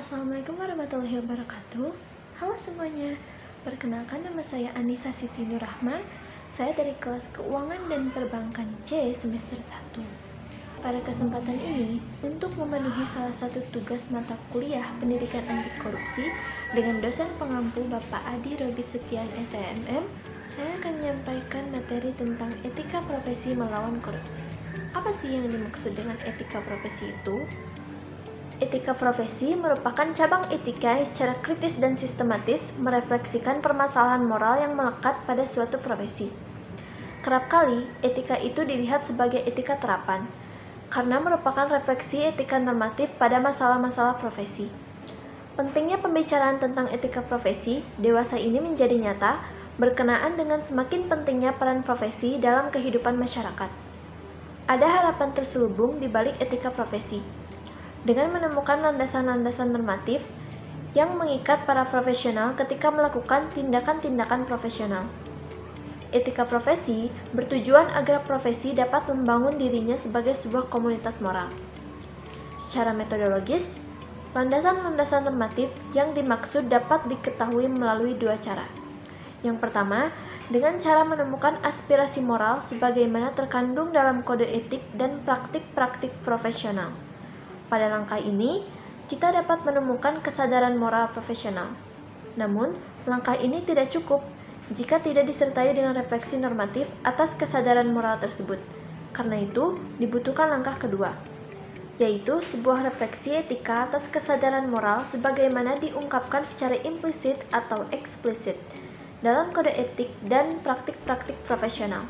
Assalamualaikum warahmatullahi wabarakatuh. Halo semuanya, perkenalkan nama saya Anissa Siti Nurrahma. Saya dari kelas Keuangan dan Perbankan C semester 1. Pada kesempatan ini, untuk memenuhi salah satu tugas mata kuliah Pendidikan Anti Korupsi dengan dosen pengampu Bapak Adi Robit Setian SMM, saya akan menyampaikan materi tentang etika profesi melawan korupsi. Apa sih yang dimaksud dengan etika profesi itu? Etika profesi merupakan cabang etika yang secara kritis dan sistematis merefleksikan permasalahan moral yang melekat pada suatu profesi. Kerap kali, etika itu dilihat sebagai etika terapan, karena merupakan refleksi etika normatif pada masalah-masalah profesi. Pentingnya pembicaraan tentang etika profesi dewasa ini menjadi nyata berkenaan dengan semakin pentingnya peran profesi dalam kehidupan masyarakat. Ada harapan terselubung di balik etika profesi, dengan menemukan landasan-landasan normatif yang mengikat para profesional ketika melakukan tindakan-tindakan profesional. Etika profesi bertujuan agar profesi dapat membangun dirinya sebagai sebuah komunitas moral. Secara metodologis, landasan-landasan normatif yang dimaksud dapat diketahui melalui dua cara. Yang pertama, dengan cara menemukan aspirasi moral sebagaimana terkandung dalam kode etik dan praktik-praktik profesional. Pada langkah ini, kita dapat menemukan kesadaran moral profesional. Namun, langkah ini tidak cukup jika tidak disertai dengan refleksi normatif atas kesadaran moral tersebut. Karena itu, dibutuhkan langkah kedua, yaitu sebuah refleksi etika atas kesadaran moral sebagaimana diungkapkan secara implisit atau eksplisit dalam kode etik dan praktik-praktik profesional.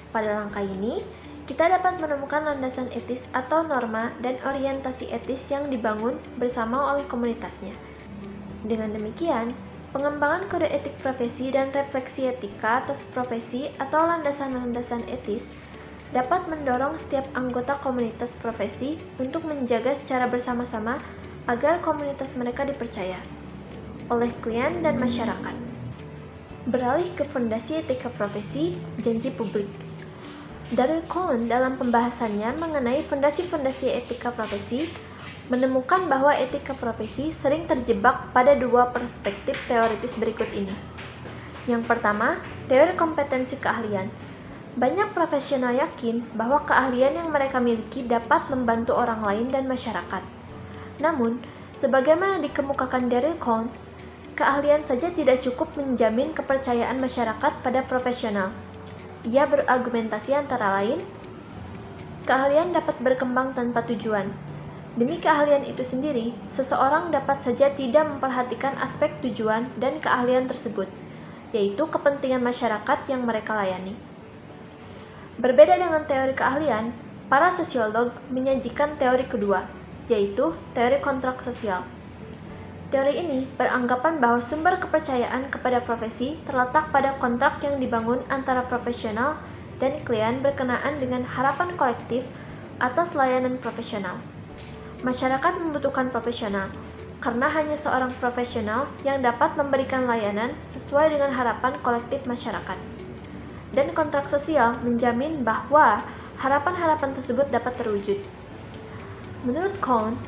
Pada langkah ini, kita dapat menemukan landasan etis atau norma dan orientasi etis yang dibangun bersama oleh komunitasnya. Dengan demikian, pengembangan kode etik profesi dan refleksi etika atas profesi atau landasan-landasan etis dapat mendorong setiap anggota komunitas profesi untuk menjaga secara bersama-sama agar komunitas mereka dipercaya oleh klien dan masyarakat. Beralih ke fondasi etika profesi, janji publik. Daryl Cohen dalam pembahasannya mengenai fondasi-fondasi etika profesi menemukan bahwa etika profesi sering terjebak pada dua perspektif teoritis berikut ini. Yang pertama, teori kompetensi keahlian. Banyak profesional yakin bahwa keahlian yang mereka miliki dapat membantu orang lain dan masyarakat. Namun, sebagaimana dikemukakan Daryl Cohen, keahlian saja tidak cukup menjamin kepercayaan masyarakat pada profesional. Ia berargumentasi antara lain, keahlian dapat berkembang tanpa tujuan. Demi keahlian itu sendiri, seseorang dapat saja tidak memperhatikan aspek tujuan dan keahlian tersebut, yaitu kepentingan masyarakat yang mereka layani. Berbeda dengan teori keahlian, para sosiolog menyajikan teori kedua, yaitu teori kontrak sosial. Teori ini beranggapan bahwa sumber kepercayaan kepada profesi terletak pada kontrak yang dibangun antara profesional dan klien berkenaan dengan harapan kolektif atas layanan profesional. Masyarakat membutuhkan profesional, karena hanya seorang profesional yang dapat memberikan layanan sesuai dengan harapan kolektif masyarakat. Dan kontrak sosial menjamin bahwa harapan-harapan tersebut dapat terwujud. Menurut Cohen,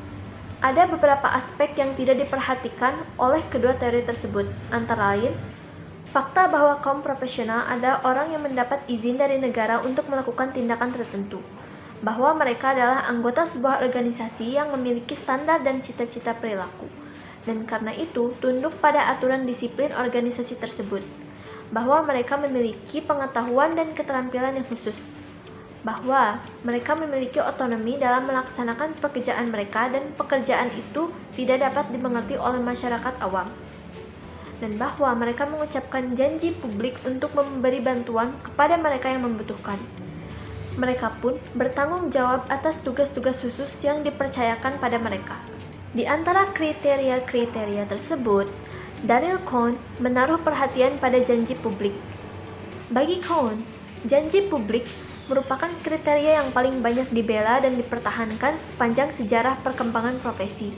ada beberapa aspek yang tidak diperhatikan oleh kedua teori tersebut, antara lain, fakta bahwa kaum profesional adalah orang yang mendapat izin dari negara untuk melakukan tindakan tertentu, bahwa mereka adalah anggota sebuah organisasi yang memiliki standar dan cita-cita perilaku, dan karena itu tunduk pada aturan disiplin organisasi tersebut, bahwa mereka memiliki pengetahuan dan keterampilan yang khusus, bahwa mereka memiliki otonomi dalam melaksanakan pekerjaan mereka dan pekerjaan itu tidak dapat dimengerti oleh masyarakat awam, dan bahwa mereka mengucapkan janji publik untuk memberi bantuan kepada mereka yang membutuhkan. Mereka pun bertanggung jawab atas tugas-tugas khusus yang dipercayakan pada mereka. Di antara kriteria-kriteria tersebut, Daryl Cohen menaruh perhatian pada janji publik. Bagi Cohen, janji publik merupakan kriteria yang paling banyak dibela dan dipertahankan sepanjang sejarah perkembangan profesi,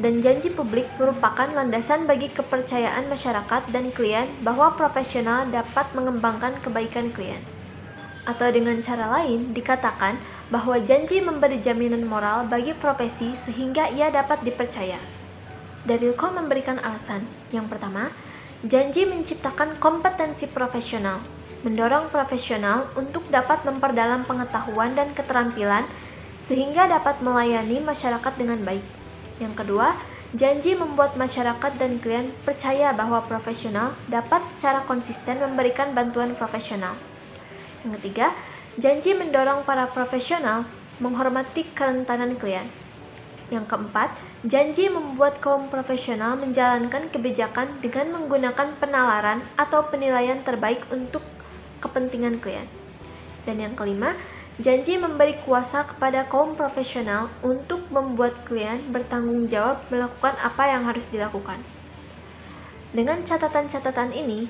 dan janji publik merupakan landasan bagi kepercayaan masyarakat dan klien bahwa profesional dapat mengembangkan kebaikan klien. Atau dengan cara lain, dikatakan bahwa janji memberi jaminan moral bagi profesi sehingga ia dapat dipercaya. Darilko memberikan alasan. Yang pertama, janji menciptakan kompetensi profesional, mendorong profesional untuk dapat memperdalam pengetahuan dan keterampilan sehingga dapat melayani masyarakat dengan baik. Yang kedua, janji membuat masyarakat dan klien percaya bahwa profesional dapat secara konsisten memberikan bantuan profesional. Yang ketiga, janji mendorong para profesional menghormati kerentanan klien. Yang keempat, janji membuat kaum profesional menjalankan kebijakan dengan menggunakan penalaran atau penilaian terbaik untuk kepentingan klien. Dan yang kelima, janji memberi kuasa kepada kaum profesional untuk membuat klien bertanggung jawab melakukan apa yang harus dilakukan. Dengan catatan-catatan ini,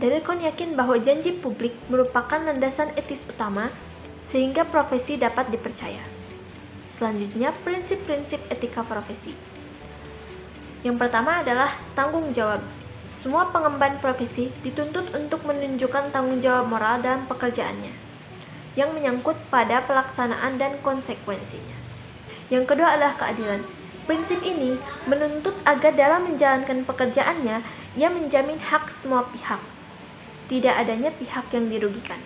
Darilko yakin bahwa janji publik merupakan landasan etis utama sehingga profesi dapat dipercaya. Selanjutnya, prinsip-prinsip etika profesi. Yang pertama adalah tanggung jawab. Semua pengemban profesi dituntut untuk menunjukkan tanggung jawab moral dalam pekerjaannya, yang menyangkut pada pelaksanaan dan konsekuensinya. Yang kedua adalah keadilan. Prinsip ini menuntut agar dalam menjalankan pekerjaannya, ia menjamin hak semua pihak. Tidak adanya pihak yang dirugikan.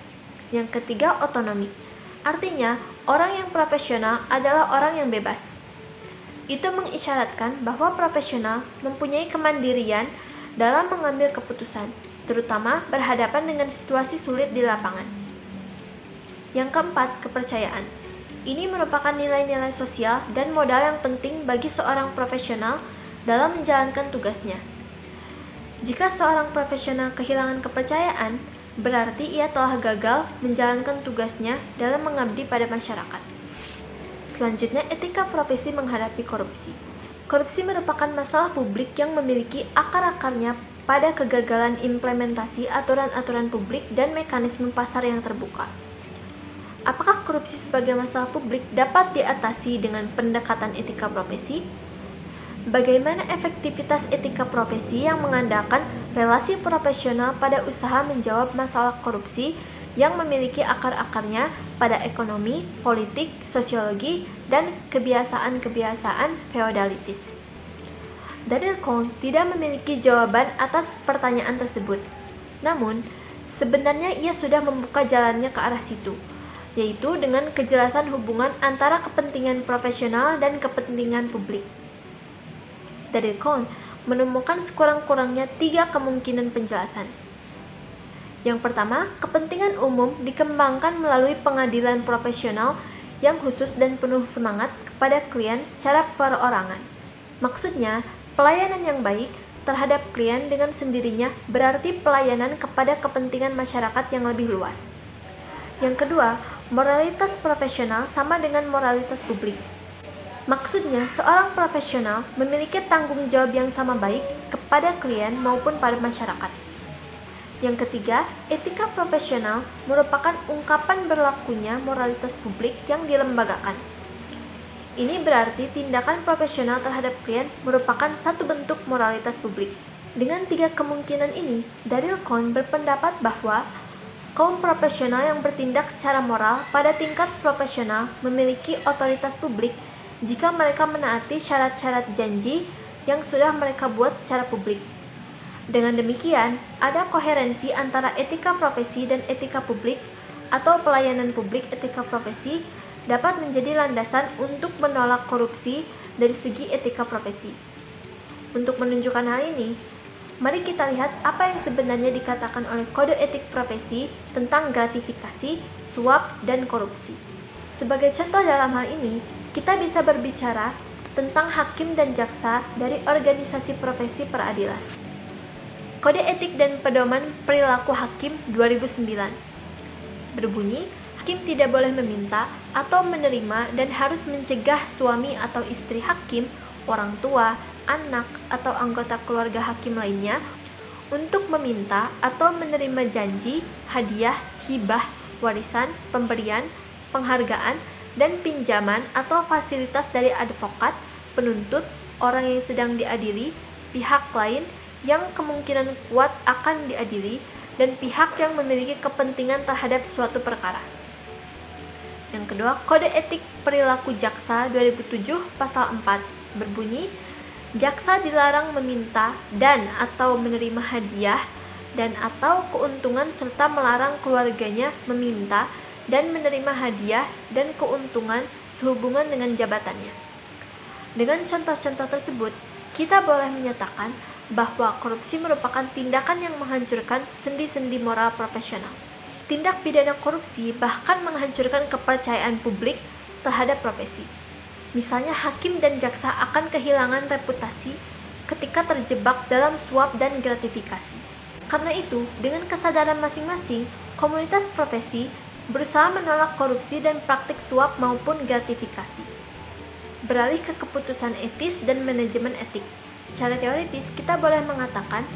Yang ketiga, otonomi. Artinya, orang yang profesional adalah orang yang bebas. Itu mengisyaratkan bahwa profesional mempunyai kemandirian dalam mengambil keputusan, terutama berhadapan dengan situasi sulit di lapangan. Yang keempat, kepercayaan. Ini merupakan nilai-nilai sosial dan modal yang penting bagi seorang profesional dalam menjalankan tugasnya. Jika seorang profesional kehilangan kepercayaan, berarti ia telah gagal menjalankan tugasnya dalam mengabdi pada masyarakat. Selanjutnya, etika profesi menghadapi korupsi. Korupsi merupakan masalah publik yang memiliki akar-akarnya pada kegagalan implementasi aturan-aturan publik dan mekanisme pasar yang terbuka. Apakah korupsi sebagai masalah publik dapat diatasi dengan pendekatan etika profesi? Bagaimana efektivitas etika profesi yang mengandalkan relasi profesional pada usaha menjawab masalah korupsi yang memiliki akar-akarnya pada ekonomi, politik, sosiologi, dan kebiasaan-kebiasaan feodalitis? Darilko tidak memiliki jawaban atas pertanyaan tersebut. Namun, sebenarnya ia sudah membuka jalannya ke arah situ, yaitu dengan kejelasan hubungan antara kepentingan profesional dan kepentingan publik. Darilko menemukan sekurang-kurangnya 3 kemungkinan penjelasan. Yang pertama, kepentingan umum dikembangkan melalui pengadilan profesional yang khusus dan penuh semangat kepada klien secara perorangan. Maksudnya, pelayanan yang baik terhadap klien dengan sendirinya berarti pelayanan kepada kepentingan masyarakat yang lebih luas. Yang kedua, moralitas profesional sama dengan moralitas publik. Maksudnya, seorang profesional memiliki tanggung jawab yang sama baik kepada klien maupun pada masyarakat. Yang ketiga, etika profesional merupakan ungkapan berlakunya moralitas publik yang dilembagakan. Ini berarti tindakan profesional terhadap klien merupakan satu bentuk moralitas publik. Dengan 3 kemungkinan ini, Darilko berpendapat bahwa kaum profesional yang bertindak secara moral pada tingkat profesional memiliki otoritas publik jika mereka menaati syarat-syarat janji yang sudah mereka buat secara publik. Dengan demikian, ada koherensi antara etika profesi dan etika publik atau pelayanan publik etika profesi dapat menjadi landasan untuk menolak korupsi dari segi etika profesi. Untuk menunjukkan hal ini, mari kita lihat apa yang sebenarnya dikatakan oleh Kode Etik Profesi tentang gratifikasi, suap, dan korupsi. Sebagai contoh dalam hal ini, kita bisa berbicara tentang hakim dan jaksa dari organisasi profesi peradilan. Kode Etik dan Pedoman Perilaku Hakim 2009 berbunyi, hakim tidak boleh meminta atau menerima dan harus mencegah suami atau istri hakim, orang tua, anak, atau anggota keluarga hakim lainnya untuk meminta atau menerima janji, hadiah, hibah, warisan, pemberian, penghargaan, dan pinjaman atau fasilitas dari advokat, penuntut, orang yang sedang diadili, pihak lain yang kemungkinan kuat akan diadili, dan pihak yang memiliki kepentingan terhadap suatu perkara. Yang kedua, Kode Etik Perilaku Jaksa 2007 Pasal 4 berbunyi, Jaksa dilarang meminta dan atau menerima hadiah dan atau keuntungan serta melarang keluarganya meminta dan menerima hadiah dan keuntungan sehubungan dengan jabatannya. Dengan contoh-contoh tersebut, kita boleh menyatakan bahwa korupsi merupakan tindakan yang menghancurkan sendi-sendi moral profesional. Tindak pidana korupsi bahkan menghancurkan kepercayaan publik terhadap profesi. Misalnya hakim dan jaksa akan kehilangan reputasi ketika terjebak dalam suap dan gratifikasi. Karena itu, dengan kesadaran masing-masing, komunitas profesi berusaha menolak korupsi dan praktik suap maupun gratifikasi. Beralih ke keputusan etis dan manajemen etik. Secara teoritis, kita boleh mengatakan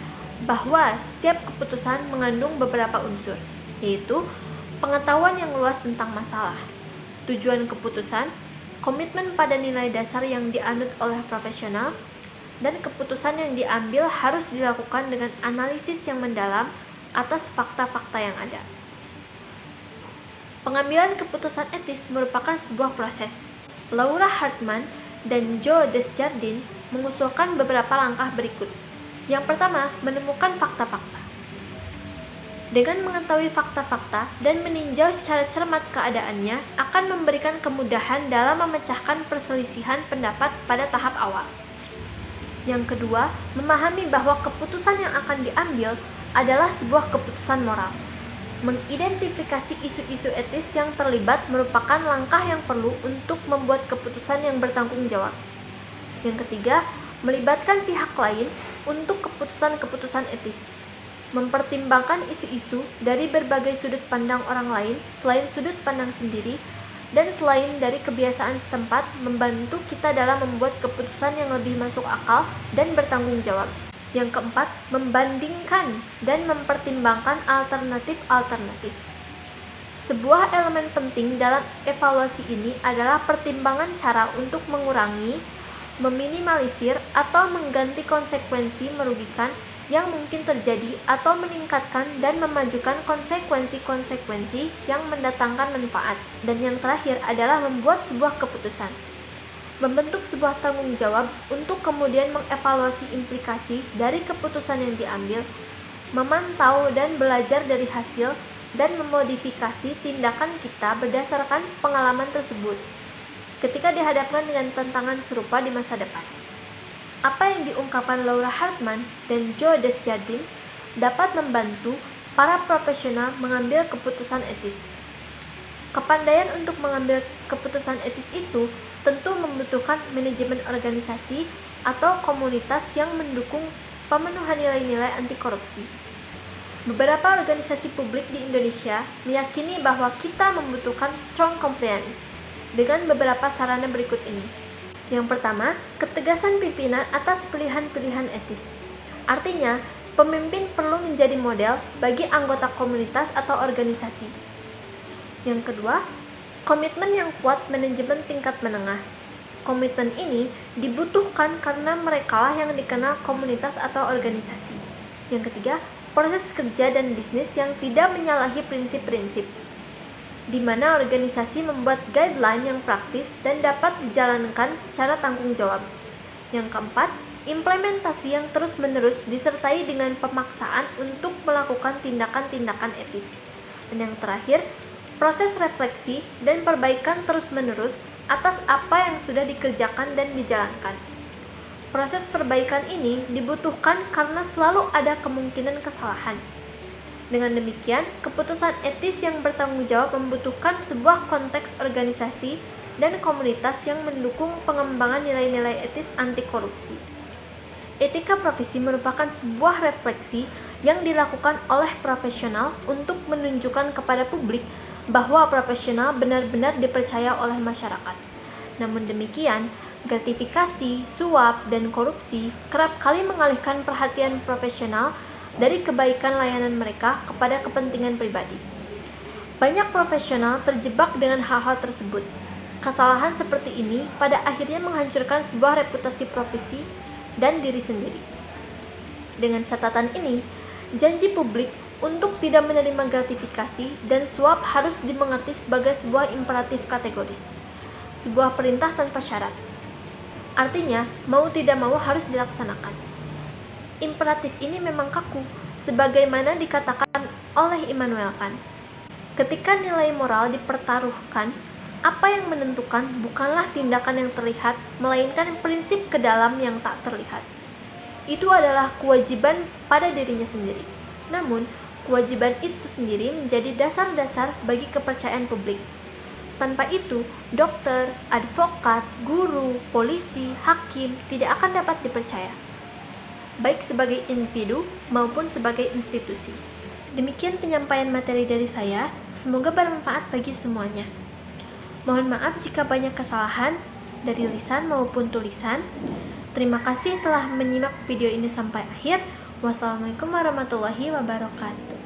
bahwa setiap keputusan mengandung beberapa unsur, yaitu pengetahuan yang luas tentang masalah, tujuan keputusan, komitmen pada nilai dasar yang dianut oleh profesional, dan keputusan yang diambil harus dilakukan dengan analisis yang mendalam atas fakta-fakta yang ada. Pengambilan keputusan etis merupakan sebuah proses. Laura Hartman dan Joe Desjardins mengusulkan beberapa langkah berikut. Yang pertama, menemukan fakta-fakta. Dengan mengetahui fakta-fakta dan meninjau secara cermat keadaannya akan memberikan kemudahan dalam memecahkan perselisihan pendapat pada tahap awal. Yang kedua, memahami bahwa keputusan yang akan diambil adalah sebuah keputusan moral. Mengidentifikasi isu-isu etis yang terlibat merupakan langkah yang perlu untuk membuat keputusan yang bertanggung jawab. Yang ketiga, melibatkan pihak lain untuk keputusan-keputusan etis. Mempertimbangkan isu-isu dari berbagai sudut pandang orang lain selain sudut pandang sendiri dan selain dari kebiasaan setempat membantu kita dalam membuat keputusan yang lebih masuk akal dan bertanggung jawab. Yang keempat, membandingkan dan mempertimbangkan alternatif-alternatif. Sebuah elemen penting dalam evaluasi ini adalah pertimbangan cara untuk mengurangi, meminimalisir, atau mengganti konsekuensi merugikan yang mungkin terjadi atau meningkatkan dan memajukan konsekuensi-konsekuensi yang mendatangkan manfaat. Dan yang terakhir adalah membuat sebuah keputusan. Membentuk sebuah tanggung jawab untuk kemudian mengevaluasi implikasi dari keputusan yang diambil, memantau dan belajar dari hasil, dan memodifikasi tindakan kita berdasarkan pengalaman tersebut ketika dihadapkan dengan tantangan serupa di masa depan. Apa yang diungkapkan Laura Hartman dan Joe Desjardins dapat membantu para profesional mengambil keputusan etis. Kepandaian untuk mengambil keputusan etis itu tentu membutuhkan manajemen organisasi atau komunitas yang mendukung pemenuhan nilai-nilai anti korupsi. Beberapa organisasi publik di Indonesia meyakini bahwa kita membutuhkan strong compliance dengan beberapa sarana berikut ini. Yang pertama, ketegasan pimpinan atas pilihan-pilihan etis. Artinya, pemimpin perlu menjadi model bagi anggota komunitas atau organisasi. Yang kedua, komitmen yang kuat manajemen tingkat menengah. Komitmen ini dibutuhkan karena merekalah yang dikenal komunitas atau organisasi. Yang ketiga, proses kerja dan bisnis yang tidak menyalahi prinsip-prinsip, di mana organisasi membuat guideline yang praktis dan dapat dijalankan secara tanggung jawab. Yang keempat, implementasi yang terus-menerus disertai dengan pemaksaan untuk melakukan tindakan-tindakan etis. Dan yang terakhir, proses refleksi dan perbaikan terus-menerus atas apa yang sudah dikerjakan dan dijalankan. Proses perbaikan ini dibutuhkan karena selalu ada kemungkinan kesalahan. Dengan demikian, keputusan etis yang bertanggung jawab membutuhkan sebuah konteks organisasi dan komunitas yang mendukung pengembangan nilai-nilai etis anti korupsi. Etika profesi merupakan sebuah refleksi yang dilakukan oleh profesional untuk menunjukkan kepada publik bahwa profesional benar-benar dipercaya oleh masyarakat. Namun demikian, gratifikasi, suap, dan korupsi kerap kali mengalihkan perhatian profesional dari kebaikan layanan mereka kepada kepentingan pribadi. Banyak profesional terjebak dengan hal-hal tersebut. Kesalahan seperti ini pada akhirnya menghancurkan sebuah reputasi profesi dan diri sendiri. Dengan catatan ini, janji publik untuk tidak menerima gratifikasi dan suap harus dimengerti sebagai sebuah imperatif kategoris, sebuah perintah tanpa syarat. Artinya, mau tidak mau harus dilaksanakan. Imperatif ini memang kaku, sebagaimana dikatakan oleh Immanuel Kant. Ketika nilai moral dipertaruhkan, apa yang menentukan bukanlah tindakan yang terlihat, melainkan prinsip ke dalam yang tak terlihat. Itu adalah kewajiban pada dirinya sendiri. Namun, kewajiban itu sendiri menjadi dasar-dasar bagi kepercayaan publik. Tanpa itu, dokter, advokat, guru, polisi, hakim tidak akan dapat dipercaya, baik sebagai individu maupun sebagai institusi. Demikian penyampaian materi dari saya, semoga bermanfaat bagi semuanya. Mohon maaf jika banyak kesalahan dari lisan maupun tulisan. Terima kasih telah menyimak video ini sampai akhir. Wassalamualaikum warahmatullahi wabarakatuh.